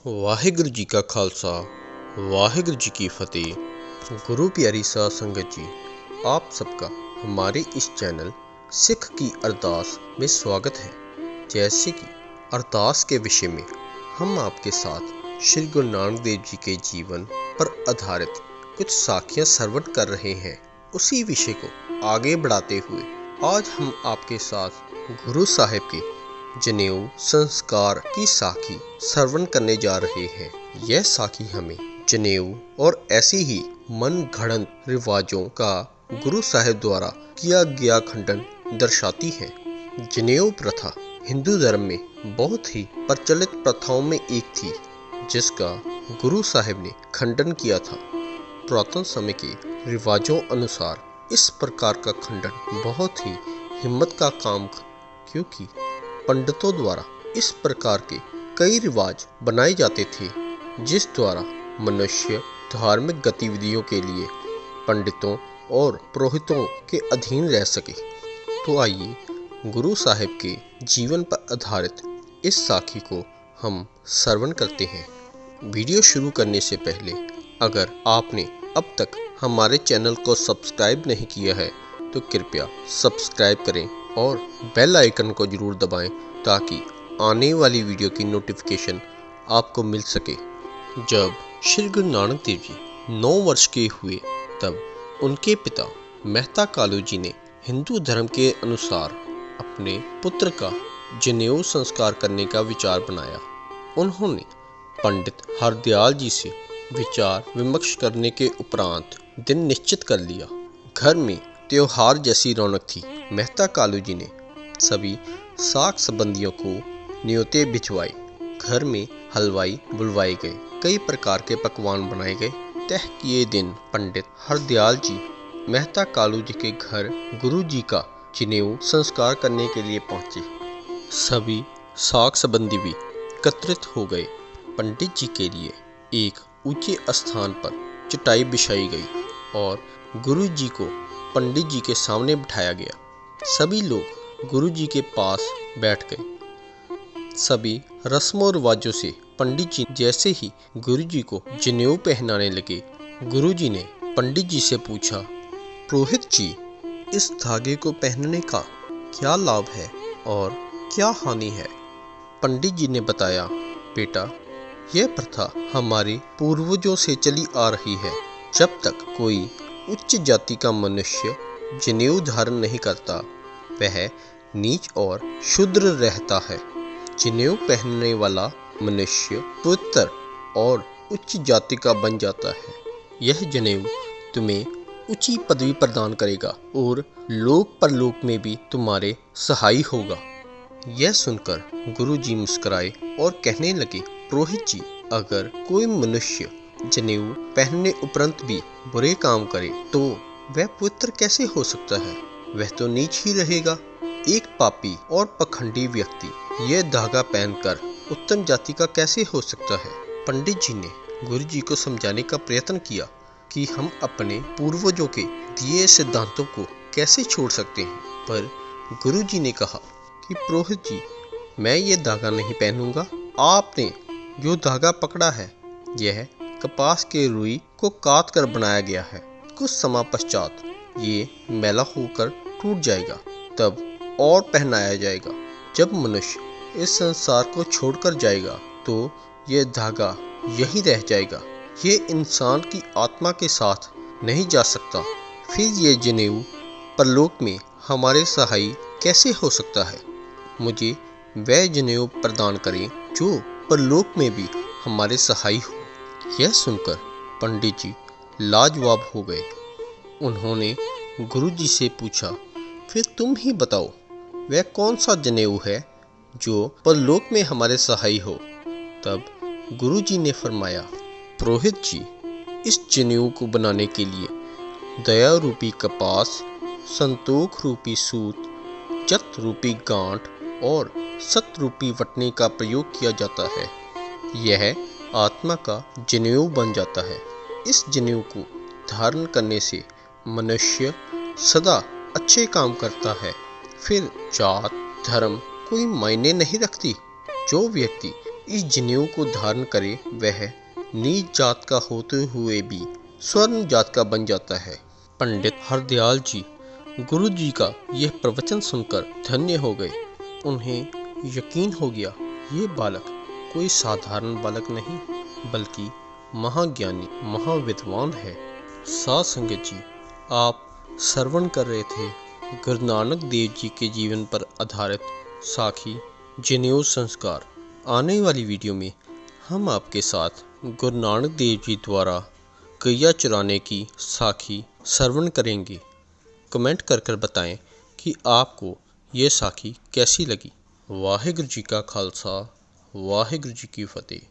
वाहिगुरु जी का खालसा वाहिगुरु जी की फतेह। गुरु प्यारी साध संगत जी, आप सबका हमारे इस चैनल सिख की अरदास में स्वागत है। जैसे कि अरदास के विषय में हम आपके साथ श्री गुरु नानक देव जी के जीवन पर आधारित कुछ साखियाँ श्रवण कर रहे हैं। उसी विषय को आगे बढ़ाते हुए आज हम आपके साथ गुरु साहिब के जनेऊ संस्कार की साखी श्रवण करने जा रहे हैं। यह साखी हमें जनेऊ और ऐसी ही मन घड़ंत रिवाजों का गुरु साहिब द्वारा किया गया खंडन दर्शाती है। जनेऊ प्रथा हिंदू धर्म में बहुत ही प्रचलित प्रथाओं में एक थी, जिसका गुरु साहिब ने खंडन किया था। पुरातन समय के रिवाजों अनुसार इस प्रकार का खंडन बहुत ही हिम्मत का काम, क्योंकि पंडितों द्वारा इस प्रकार के कई रिवाज बनाए जाते थे जिस द्वारा मनुष्य धार्मिक गतिविधियों के लिए पंडितों और पुरोहितों के अधीन रह सके। तो आइए गुरु साहिब के जीवन पर आधारित इस साखी को हम श्रवण करते हैं। वीडियो शुरू करने से पहले अगर आपने अब तक हमारे चैनल को सब्सक्राइब नहीं किया है तो कृपया सब्सक्राइब करें और बेल आइकन को जरूर दबाएं ताकि आने वाली वीडियो की नोटिफिकेशन आपको मिल सके। जब श्री गुरु नानक देव जी 9 वर्ष के हुए तब उनके पिता मेहता कालू जी ने हिंदू धर्म के अनुसार अपने पुत्र का जनेऊ संस्कार करने का विचार बनाया। उन्होंने पंडित हरदयाल जी से विचार विमर्श करने के उपरांत दिन निश्चित कर लिया। घर में त्योहार जैसी रौनक थी। मेहता कालू जी ने सभी साक संबंधियों को न्योते भिजवाए। घर में हलवाई बुलवाए गए, कई प्रकार के पकवान बनाए गए। तय किए दिन पंडित हरदयाल जी मेहता कालू जी के घर गुरु जी का जनेऊ संस्कार करने के लिए पहुंचे। सभी साक संबंधी भी एकत्रित हो गए। पंडित जी के लिए एक ऊंचे स्थान पर चटाई बिछाई गई और गुरु जी को पंडित जी के सामने बिठाया गया। सभी लोग गुरु जी के पास बैठ गए। सभी रस्मों रिवाजों से पंडित जी जैसे ही गुरु जी को जनेऊ पहनाने लगे, गुरु जी ने पंडित जी से पूछा, पुरोहित जी, इस धागे को पहनने का क्या लाभ है और क्या हानि है? पंडित जी ने बताया, बेटा, यह प्रथा हमारे पूर्वजों से चली आ रही है। जब तक कोई उच्च जाति का मनुष्य जनेऊ धारण नहीं करता, वह नीच और शूद्र रहता है। जनेऊ पहनने वाला मनुष्य पवित्र और उच्च जाति का बन जाता है। यह जनेऊ तुम्हें ऊंची पदवी प्रदान करेगा और लोक परलोक में भी तुम्हारे सहाय होगा। यह सुनकर गुरु जी मुस्कुराए और कहने लगे, पुरोहित जी, अगर कोई मनुष्य जनेऊ पहनने उपरांत भी बुरे काम करे तो वह पवित्र कैसे हो सकता है? वह तो नीच ही रहेगा। एक पापी और पखंडी व्यक्ति यह धागा पहनकर उत्तम जाति का कैसे हो सकता है? पंडित जी ने गुरु जी को समझाने का प्रयत्न किया कि हम अपने पूर्वजों के दिए सिद्धांतों को कैसे छोड़ सकते हैं, पर गुरु जी ने कहा कि पुरोहित जी, मैं ये धागा नहीं पहनूंगा। आपने जो धागा पकड़ा है यह कपास के रुई को काट कर बनाया गया है। कुछ समय पश्चात ये मैला होकर टूट जाएगा, तब और पहनाया जाएगा। जब मनुष्य इस संसार को छोड़कर जाएगा तो ये धागा यही रह जाएगा। ये इंसान की आत्मा के साथ नहीं जा सकता। फिर ये जनेऊ परलोक में हमारे सहाय कैसे हो सकता है? मुझे वह जनेऊ प्रदान करें जो परलोक में भी हमारे सहाय हो। यह सुनकर पंडित जी लाजवाब हो गए। उन्होंने गुरु जी से पूछा, फिर तुम ही बताओ, वह कौन सा जनेऊ है जो परलोक में हमारे सहाय हो? तब गुरु जी ने फरमाया, पुरोहित जी, इस जनेऊ को बनाने के लिए दया रूपी कपास, संतोख रूपी सूत, जत रूपी गांठ और सत रूपी वटने का प्रयोग किया जाता है। यह आत्मा का जनेऊ बन जाता है। इस जनेऊ को धारण करने से मनुष्य सदा अच्छे काम करता है। फिर जात धर्म कोई मायने नहीं रखती। जो व्यक्ति इस जनेऊ को धारण करे वह नीच जात का होते हुए भी स्वर्ण जात का बन जाता है। पंडित हरदयाल जी गुरु जी का यह प्रवचन सुनकर धन्य हो गए। उन्हें यकीन हो गया ये बालक कोई साधारण बालक नहीं बल्कि महाज्ञानी महाविद्वान है। साध संगत जी, आप श्रवण कर रहे थे गुरु नानक देव जी के जीवन पर आधारित साखी जनेऊ संस्कार। आने वाली वीडियो में हम आपके साथ गुरु नानक देव जी द्वारा गैया चुराने की साखी श्रवण करेंगे। कमेंट कर बताएं कि आपको ये साखी कैसी लगी। वाहिगुरु जी का खालसा, वाहिगुरु जी की फतेह।